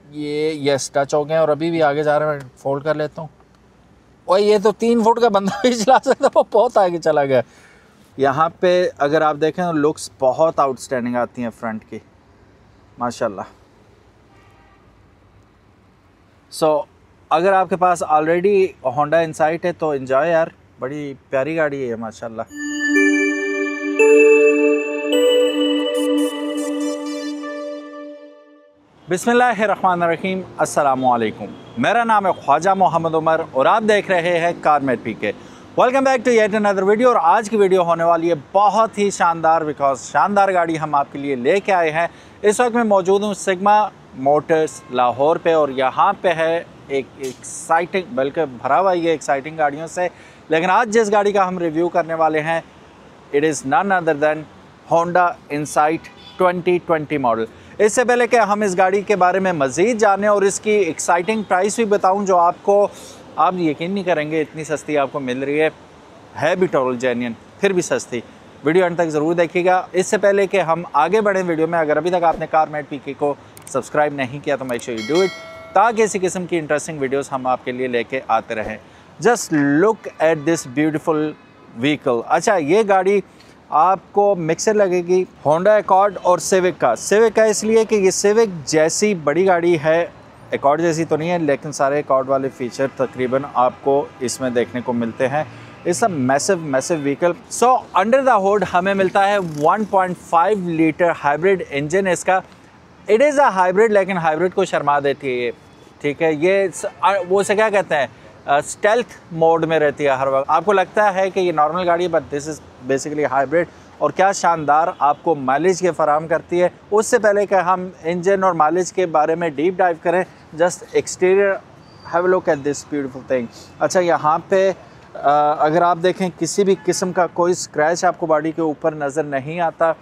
ये yes touch हो गए और अभी भी आगे जा रहे हैं। मैं फोल्ड कर लेता हूँ। और ये तो 3 फुट का बंदा भी चला सकता, वो बहुत आगे चला गया। यहाँ पे अगर आप देखें तो लुक्स बहुत आउटस्टैंडिंग आती हैं फ्रंट की, माशाल्लाह। सो अगर आपके पास ऑलरेडी होंडा इनसाइट है तो एंजॉय यार, बड़ी प्यारी गाड़ी है माशाल्लाह। बिस्मिल्लाहिर्रहमानिर्रहीम, अस्सलामुअलैकुम। मेरा नाम है ख्वाजा मोहम्मद उमर और आप देख रहे हैं Carmate PK. Welcome back to yet another video. और आज की वीडियो होने वाली है बहुत ही शानदार, बिकॉज शानदार गाड़ी हम आपके लिए लेके आए हैं। इस वक्त मैं मौजूद हूँ सिग्मा मोटर्स लाहौर पे और यहाँ पे है एक एक्साइटिंग, बल्कि भरा हुआ ये एक्साइटिंग गाड़ियों से। लेकिन आज जिस गाड़ी का हम रिव्यू करने वाले हैं, it is none other than Honda Insight 2020 model. इससे पहले कि हम इस गाड़ी के बारे में मज़ीद जानें और इसकी एक्साइटिंग प्राइस भी बताऊं, जो आप यकीन नहीं करेंगे इतनी सस्ती आपको मिल रही है भी टोटल जेन्युइन, फिर भी सस्ती। वीडियो अंत तक ज़रूर देखिएगा। इससे पहले कि हम आगे बढ़ें वीडियो में, अगर अभी तक आपने कारमेट पीके को सब्सक्राइब नहीं किया तो make sure you do it, ताकि इसी किस्म की इंटरेस्टिंग वीडियोज़ हम आपके लिए लेके आते रहें। Just look at this beautiful vehicle. अच्छा, ये गाड़ी आपको मिक्सर लगेगी होंडा अकॉर्ड और सिविक का इसलिए कि ये सिविक जैसी बड़ी गाड़ी है, अकॉर्ड जैसी तो नहीं है, लेकिन सारे अकॉर्ड वाले फीचर तकरीबन आपको इसमें देखने को मिलते हैं। It's a massive vehicle. So under the hood हमें मिलता है 1.5 लीटर हाइब्रिड इंजन इसका। इट इज़ अ हाइब्रिड, लेकिन हाइब्रिड को शर्मा देती है ये, ठीक है। ये वो से क्या कहते हैं, स्टेल्थ मोड में रहती है हर वक्त। आपको लगता है कि ये नॉर्मल गाड़ी है, but this is basically hybrid. और क्या शानदार आपको माइलेज के फराहम करती है। उससे पहले कि हम इंजन और माइलेज के बारे में डीप डाइव करें, just exterior have a look at this beautiful thing. अच्छा, यहाँ पे अगर आप देखें किसी भी किस्म का कोई स्क्रैच आपको बॉडी के ऊपर नज़र नहीं आता।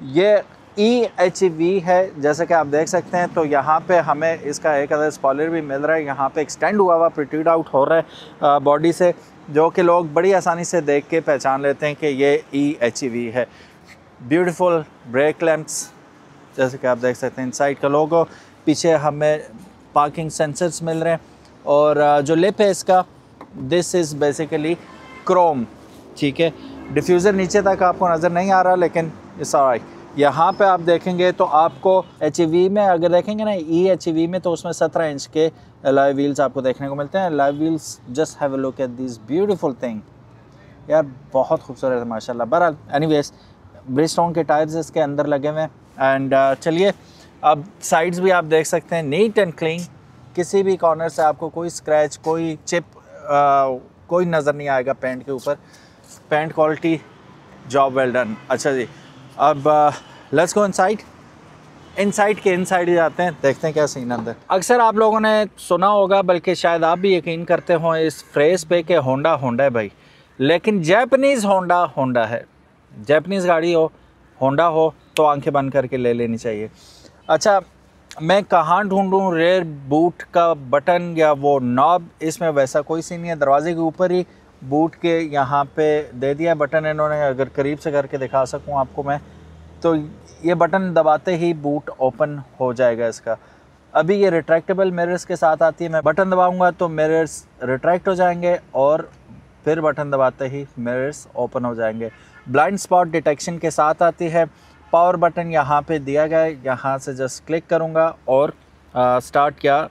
ये EHV है, जैसे कि आप देख सकते हैं। तो यहाँ पे हमें इसका एक अदर स्पॉइलर भी मिल रहा है, यहाँ पे एक्सटेंड हुआ प्रिट्यूड आउट हो रहा है बॉडी से, जो कि लोग बड़ी आसानी से देख के पहचान लेते हैं कि ये EHV है। ब्यूटीफुल ब्रेक लैंप्स, जैसे कि आप देख सकते हैं। इनसाइड का लोगो, पीछे हमें पार्किंग सेंसर्स मिल रहे हैं। और जो लिप है इसका, दिस इज़ बेसिकली क्रोम, ठीक है। डिफ्यूज़र नीचे तक आपको नज़र नहीं आ रहा, लेकिन इट्स ऑलराइट। यहाँ पे आप देखेंगे तो आपको HEV में अगर देखेंगे ना, EHV में, तो उसमें 17 इंच के अलॉय व्हील्स आपको देखने को मिलते हैं। Alloy wheels, just have a look at this beautiful thing यार, बहुत खूबसूरत है माशाल्लाह। बहरहाल एनीवेज, ब्रिजस्टोन के टायर्स इसके अंदर लगे हुए हैं। एंड चलिए, अब साइड्स भी आप देख सकते हैं, नीट एंड क्लीन। किसी भी कॉर्नर से आपको कोई स्क्रैच, कोई चिप कोई नज़र नहीं आएगा पेंट के ऊपर। Paint quality, job well done. अच्छा जी, अब लेट्स गो इनसाइड के इनसाइड जाते हैं, देखते हैं क्या सीन अंदर। अक्सर आप लोगों ने सुना होगा, बल्कि शायद आप भी यकीन करते हो इस फ्रेज़ पे कि होंडा है भाई, लेकिन जैपनीज़ होंडा है। जैपनीज़ गाड़ी हो, होंडा हो, तो आंखें बंद करके ले लेनी चाहिए। अच्छा, मैं कहाँ ढूंढूं रेयर बूट का बटन या वो नॉब? इसमें वैसा कोई सीन नहीं है। दरवाजे के ऊपर ही बूट के यहाँ पे दे दिया बटन इन्होंने। अगर करीब से करके दिखा सकूँ आपको मैं, तो ये बटन दबाते ही बूट ओपन हो जाएगा इसका। अभी ये रिट्रैक्टेबल मिरर्स के साथ आती है। मैं बटन दबाऊंगा तो मिरर्स रिट्रैक्ट हो जाएंगे और फिर बटन दबाते ही मिरर्स ओपन हो जाएंगे। ब्लाइंड स्पॉट डिटेक्शन के साथ आती है। पावर बटन यहाँ पे दिया गया है, यहाँ से जस्ट क्लिक करूँगा और स्टार्ट किया,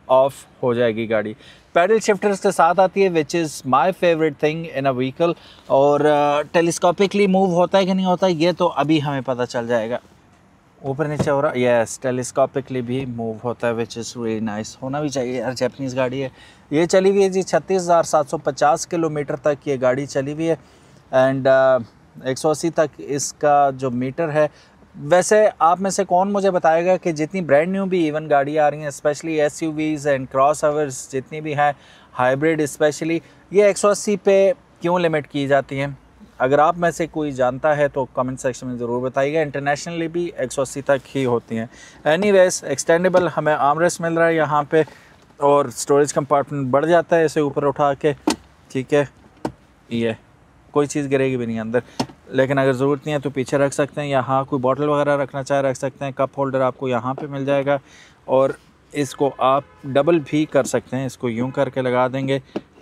ऑफ हो जाएगी गाड़ी। पैडल शिफ्टर्स के साथ आती है, which is my favourite thing in a vehicle. और टेलीस्कोपिकली मूव होता है कि नहीं होता, ये तो अभी हमें पता चल जाएगा। ऊपर नीचे हो रहा, यस, टेलीस्कोपिकली भी मूव होता है, विच इज़ वेरी नाइस। होना भी चाहिए यार, जैपनीज़ गाड़ी है। ये चली हुई है जी 36,750 किलोमीटर तक ये गाड़ी चली हुई है। एंड 180 तक इसका जो मीटर है। वैसे आप में से कौन मुझे बताएगा कि जितनी ब्रांड न्यू भी इवन गाड़ी आ रही हैं, specially SUVs and cross overs जितनी भी हैं, हाइब्रिड स्पेशली, ये 180 पे क्यों लिमिट की जाती हैं? अगर आप में से कोई जानता है तो कमेंट सेक्शन में ज़रूर बताइएगा। इंटरनेशनली भी 180 तक ही होती हैं। एनीवेज, एक्सटेंडेबल हमें आर्मरेस्ट मिल रहा है यहाँ पे, और स्टोरेज कंपार्टमेंट बढ़ जाता है इसे ऊपर उठा के, ठीक है। ये कोई चीज़ गिरेगी भी नहीं अंदर, लेकिन अगर ज़रूरत नहीं है तो पीछे रख सकते हैं। यहाँ कोई बॉटल वगैरह रखना चाहे रख सकते हैं। कप होल्डर आपको यहाँ पे मिल जाएगा। और इसको आप डबल भी कर सकते हैं, इसको यूं करके लगा देंगे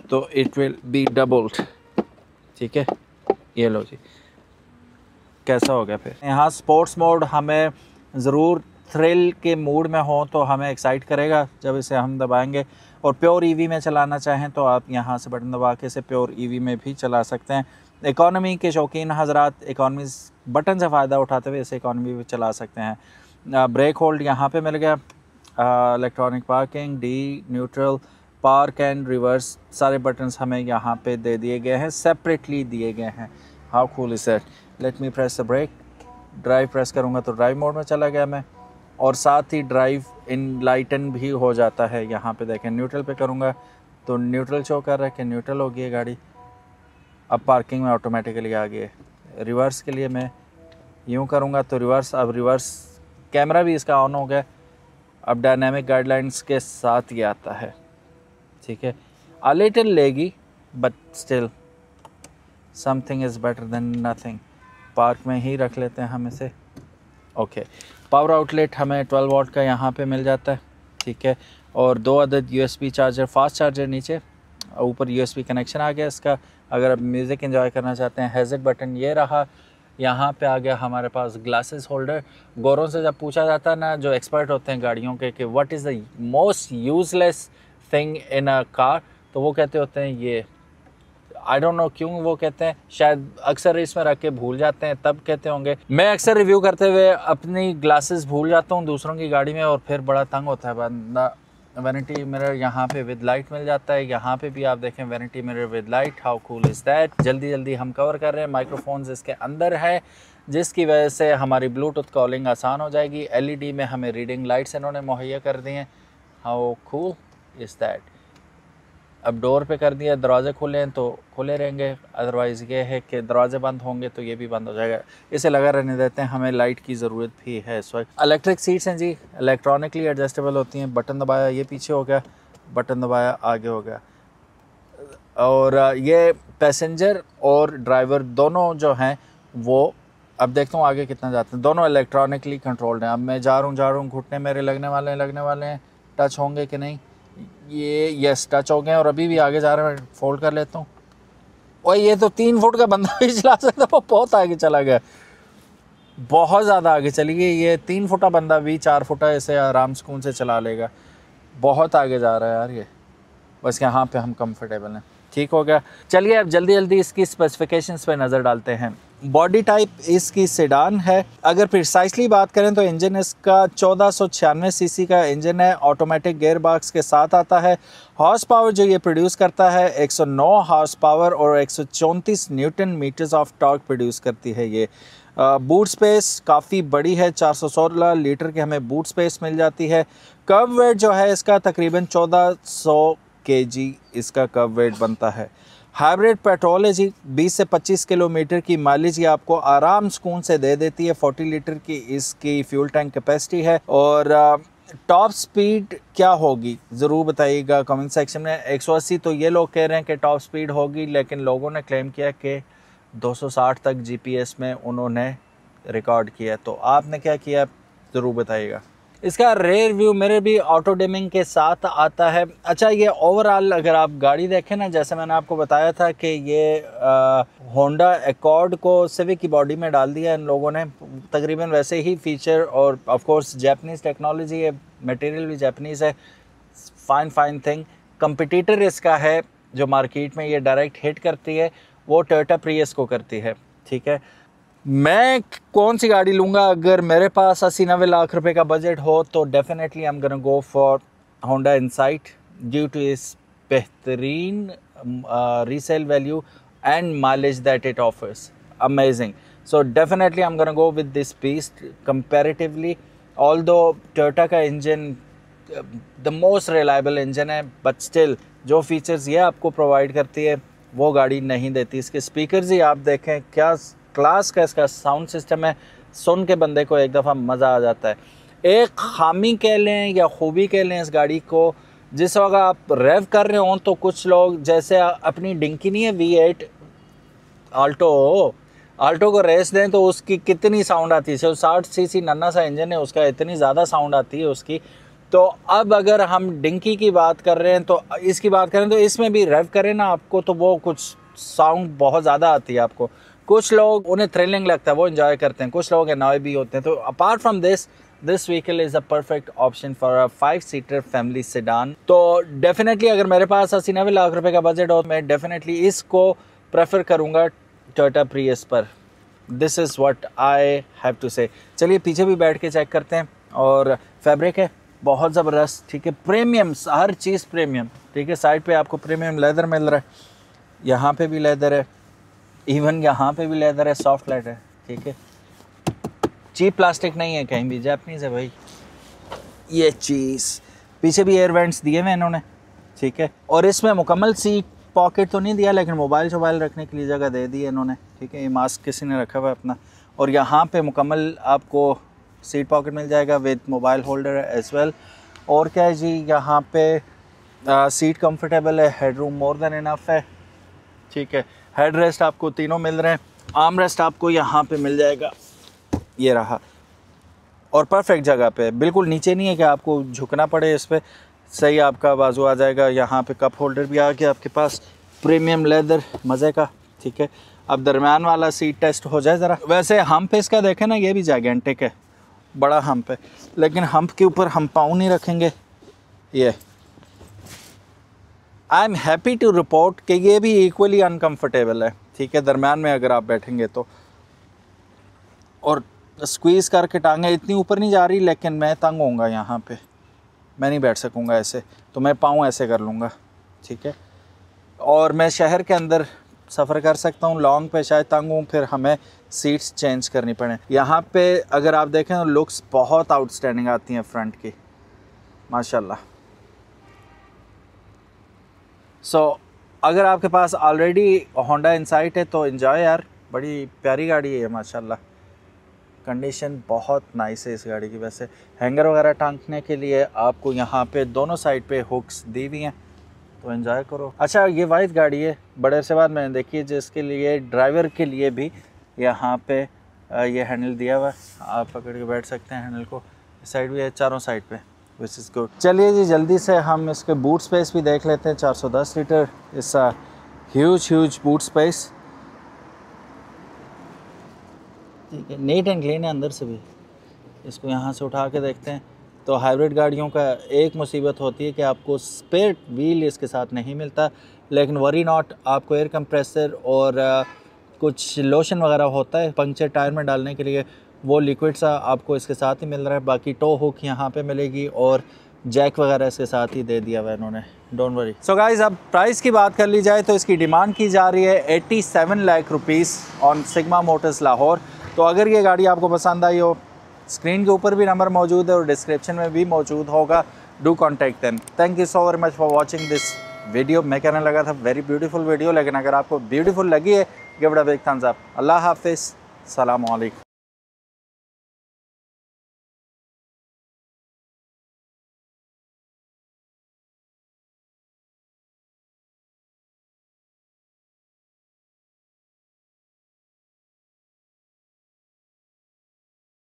तो इट विल बी डबल्ड। ठीक है, ये लो जी, कैसा हो गया। फिर यहाँ स्पोर्ट्स मोड हमें ज़रूर थ्रिल के मूड में हो तो हमें एक्साइट करेगा जब इसे हम दबाएंगे। और प्योर ईवी में चलाना चाहें तो आप यहाँ से बटन दबा के इसे प्योर ईवी में भी चला सकते हैं। इकॉनमी के शौकीन हजरात इकॉनमी बटन से फ़ायदा उठाते हुए इसे इकॉनमी में चला सकते हैं। ब्रेक होल्ड यहाँ पे मिल गया, electronic parking, D, neutral, park and reverse, सारे बटन्स हमें यहाँ पे दे दिए गए हैं, सेपरेटली दिए गए हैं। How cool is that. Let me press the brake, drive press करूँगा तो ड्राइव मोड में चला गया मैं, और साथ ही ड्राइव इन लाइटन भी हो जाता है। यहाँ पे देखें न्यूट्रल पे करूँगा तो न्यूट्रल शो कर रहा है कि न्यूट्रल हो गई है गाड़ी। अब पार्किंग में ऑटोमेटिकली आ गई है। रिवर्स के लिए मैं यूँ करूँगा तो रिवर्स, अब रिवर्स कैमरा भी इसका ऑन हो गया। अब डायनामिक गाइडलाइंस के साथ ये आता है। ठीक है, अ लिटिल लेगी but still something is better than nothing. Park में ही रख लेते हैं हम इसे। ओके, पावर आउटलेट हमें 12 वॉट का यहाँ पे मिल जाता है। ठीक है, और 2 अदद USB चार्जर, फास्ट चार्जर नीचे, ऊपर USB कनेक्शन आ गया इसका। अगर आप म्यूज़िक एंजॉय करना चाहते हैं, हैज़ेट बटन ये रहा। यहाँ पे आ गया हमारे पास ग्लासेस होल्डर। गोरों से जब पूछा जाता है ना, जो एक्सपर्ट होते हैं गाड़ियों के, कि what is the most useless thing in a car, तो वो कहते होते हैं ये। आई डोंट नो क्यों वो कहते हैं, शायद अक्सर इसमें रख के भूल जाते हैं तब कहते होंगे। मैं अक्सर रिव्यू करते हुए अपनी ग्लासेस भूल जाता हूँ दूसरों की गाड़ी में, और फिर बड़ा तंग होता है बंदा। वैनिटी मिरर यहाँ पे विद लाइट मिल जाता है। यहाँ पे भी आप देखें vanity mirror with light, how cool is that. जल्दी जल्दी हम कवर कर रहे हैं। माइक्रोफोन्स इसके अंदर है जिसकी वजह से हमारी ब्लूटूथ कॉलिंग आसान हो जाएगी। LED में हमें रीडिंग लाइट्स इन्होंने मुहैया कर दी हैं। How cool is that. अब डोर पे कर दिया, दरवाजे खुले हैं तो खुले रहेंगे, अदरवाइज़ ये है कि दरवाजे बंद होंगे तो ये भी बंद हो जाएगा। इसे लगा रहने देते हैं, हमें लाइट की ज़रूरत भी है इस वक्त। इलेक्ट्रिक सीट्स हैं जी, इलेक्ट्रॉनिकली एडजस्टेबल होती हैं। बटन दबाया ये पीछे हो गया, बटन दबाया आगे हो गया। और ये पैसेंजर और ड्राइवर दोनों जो हैं वो, अब देखता हूँ आगे कितना जाते हैं, दोनों इलेक्ट्रॉनिकली कंट्रोल्ड हैं। अब मैं जा रहा हूँ, घुटने मेरे लगने वाले हैं, टच होंगे कि नहीं। ये यस टच हो गए और अभी भी आगे जा रहे हैं। फोल्ड कर लेता हूँ। और ये तो 3 फुट का बंदा भी चला सकता, वो बहुत आगे चला गया, बहुत ज़्यादा आगे चली गई। ये 3 फुटा बंदा भी 4 फुटा इसे आराम सुकून से चला लेगा। बहुत आगे जा रहा है यार ये। बस यहाँ पे हम कंफर्टेबल हैं। ठीक हो गया। चलिए अब जल्दी जल्दी इसकी स्पेसिफिकेशंस पे नज़र डालते हैं। बॉडी टाइप इसकी सेडान है। अगर प्रिसाइसली बात करें तो इंजन इसका 1496 सीसी का इंजन है, ऑटोमेटिक गेयर बॉक्स के साथ आता है। हॉर्स पावर जो ये प्रोड्यूस करता है 109 हॉर्स पावर और 134 newton metres of torque produce करती है ये। बूट स्पेस काफ़ी बड़ी है, 416 लीटर की हमें बूट स्पेस मिल जाती है। कर्व वेट जो है इसका तकरीबन 1400 kg इसका कर्व वेट बनता है। हाइब्रिड पेट्रोल है जी, 20 से 25 किलोमीटर की माइलेज ये आपको आराम सुकून से दे देती है। 40 लीटर की इसकी फ्यूल टैंक कैपेसिटी है। और टॉप स्पीड क्या होगी ज़रूर बताइएगा कमेंट सेक्शन में। 180 तो ये लोग कह रहे हैं कि टॉप स्पीड होगी, लेकिन लोगों ने क्लेम किया कि 260 तक GPS में उन्होंने रिकॉर्ड किया। तो आपने क्या किया ज़रूर बताइएगा। इसका रेयर व्यू मेरे भी ऑटो डिमिंग के साथ आता है। अच्छा, ये ओवरऑल अगर आप गाड़ी देखें ना, जैसे मैंने आपको बताया था कि ये होंडा एकॉर्ड को सिविक की बॉडी में डाल दिया इन लोगों ने, तकरीबन वैसे ही फीचर। और ऑफ कोर्स जापानीज़ टेक्नोलॉजी है, मटेरियल भी जापानीज़ है, फाइन थिंग। कंपटीटर इसका है जो मार्केट में ये डायरेक्ट हिट करती है, वो टोयोटा प्रियस को करती है। ठीक है, मैं कौन सी गाड़ी लूँगा अगर मेरे पास 80-90 लाख रुपए का बजट हो तो definitely I am gonna go for Honda Insight due to इस बेहतरीन resale value and mileage that it offers amazing. So definitely I am gonna go with this beast comparatively. Although Toyota का engine the most reliable engine है, but still जो features ये आपको provide करती है वो गाड़ी नहीं देती। इसके स्पीकर्स ही आप देखें, क्या क्लास का इसका साउंड सिस्टम है, सुन के बंदे को एक दफ़ा मज़ा आ जाता है। एक खामी कह लें या खूबी कह लें इस गाड़ी को, जिस वक्त आप रेव कर रहे हों तो कुछ लोग जैसे अपनी डिंकी नहीं है V8 आल्टो को रेस दें तो उसकी कितनी साउंड आती है। 60 सीसी नन्ना सा इंजन है उसका, इतनी ज़्यादा साउंड आती है उसकी। तो अब अगर हम डिंकी की बात कर रहे हैं तो इसकी बात करें तो इसमें भी रेव करें ना आपको तो वो कुछ साउंड बहुत ज़्यादा आती है आपको। कुछ लोग उन्हें थ्रिलिंग लगता है, वो एंजॉय करते हैं, कुछ लोग एनॉय भी होते हैं। तो apart from this vehicle is a perfect option for a 5-सीटर फैमिली सेडान। तो डेफिनेटली अगर मेरे पास 80-90 लाख रुपए का बजट हो मैं डेफिनेटली इसको प्रेफर करूँगा टोयोटा प्रियस पर। This is what I have to say. चलिए पीछे भी बैठ के चेक करते हैं। और फैब्रिक है बहुत ज़बरदस्त, ठीक है, प्रीमियम, हर चीज़ प्रीमियम, ठीक है। साइड पे आपको प्रीमियम लेदर मिल रहा है, यहाँ पे भी लेदर है, इवन यहाँ पे भी लेदर है, सॉफ्ट लेदर है, ठीक है। चीप प्लास्टिक नहीं है कहीं भी, जापानीज है भाई ये चीज़। पीछे भी एयर वेंट्स दिए हुए इन्होंने, ठीक है। और इसमें मुकम्मल सीट पॉकेट तो नहीं दिया लेकिन मोबाइल शोबाइल रखने के लिए जगह दे दी है इन्होंने, ठीक है। ये मास्क किसी ने रखा हुआ है अपना। और यहाँ पे मुकम्मल आपको सीट पॉकेट मिल जाएगा with mobile holder as well. और क्या है जी, यहाँ पे सीट कंफर्टेबल है, headroom more than enough है, ठीक है। हेड रेस्ट आपको तीनों मिल रहे हैं, आर्म रेस्ट आपको यहाँ पे मिल जाएगा, ये रहा। और परफेक्ट जगह पे, बिल्कुल नीचे नहीं है कि आपको झुकना पड़े इस पर, सही आपका बाजू आ जाएगा। यहाँ पे कप होल्डर भी आ गया आपके पास, प्रीमियम लेदर मज़े का, ठीक है। अब दरम्यान वाला सीट टेस्ट हो जाए ज़रा। वैसे हम्प इसका देखें ना, ये भी जाइगेंटिक है, बड़ा हम्प है, लेकिन हम्प के ऊपर हम पाँव नहीं रखेंगे। ये I am happy to report कि ये भी इक्वली अनकम्फर्टेबल है, ठीक है, दरम्यान में अगर आप बैठेंगे तो। और स्क्वीज़ करके टांगें इतनी ऊपर नहीं जा रही, लेकिन मैं तंग होऊंगा यहाँ पे, मैं नहीं बैठ सकूँगा ऐसे, तो मैं पाँव ऐसे कर लूँगा, ठीक है। और मैं शहर के अंदर सफ़र कर सकता हूँ, लॉन्ग पे शायद तंग हूँ, फिर हमें सीट्स चेंज करनी पड़े। यहाँ पे अगर आप देखें तो लुक्स बहुत आउटस्टैंडिंग आती हैं फ्रंट की, माशाल्लाह। सो अगर आपके पास ऑलरेडी होंडा इनसाइट है तो एंजॉय यार, बड़ी प्यारी गाड़ी है माशाल्लाह। कंडीशन बहुत नाइस है इस गाड़ी की। वैसे हैंगर वगैरह टांगने के लिए आपको यहाँ पे दोनों साइड पे हुक्स दी हुई हैं, तो एंजॉय करो। अच्छा ये वाइट गाड़ी है, बड़े अरसे बाद मैंने देखी है, जिसके लिए ड्राइवर के लिए भी यहाँ पे ये हैंडल दिया हुआ है, आप पकड़ के बैठ सकते हैं हैंडल को। इस साइड भी है, चारों साइड पे, विच इज़ गुड। चलिए जी जल्दी से हम इसके बूट स्पेस भी देख लेते हैं। 410 litre, it's a huge boot space, ठीक है, नीट एंड क्लीन है अंदर से भी। इसको यहाँ से उठा के देखते हैं तो हाइब्रिड गाड़ियों का एक मुसीबत होती है कि आपको स्पेयर व्हील इसके साथ नहीं मिलता, लेकिन वरी नॉट, आपको एयर कंप्रेसर और कुछ लोशन वगैरह होता है पंक्चर टायर में डालने के लिए, वो लिक्विड सा आपको इसके साथ ही मिल रहा है। बाकी टो हुक यहाँ पे मिलेगी और जैक वगैरह इसके साथ ही दे दिया हुआ है इन्होंने, डोंट वरी। सो गाइस अब प्राइस की बात कर ली जाए तो इसकी डिमांड की जा रही है 87 lakh rupees on sigma Motors Lahore. तो अगर ये गाड़ी आपको पसंद आई हो, स्क्रीन के ऊपर भी नंबर मौजूद है और डिस्क्रिप्शन में भी मौजूद होगा, do contact them. Thank you so very much for watching this video. मैं कहने लगा था वेरी ब्यूटीफुल वीडियो, लेकिन अगर आपको ब्यूटीफुल लगी है give it a big thumbs up. अल्लाह हाफिज़, सलाम अलैकुम।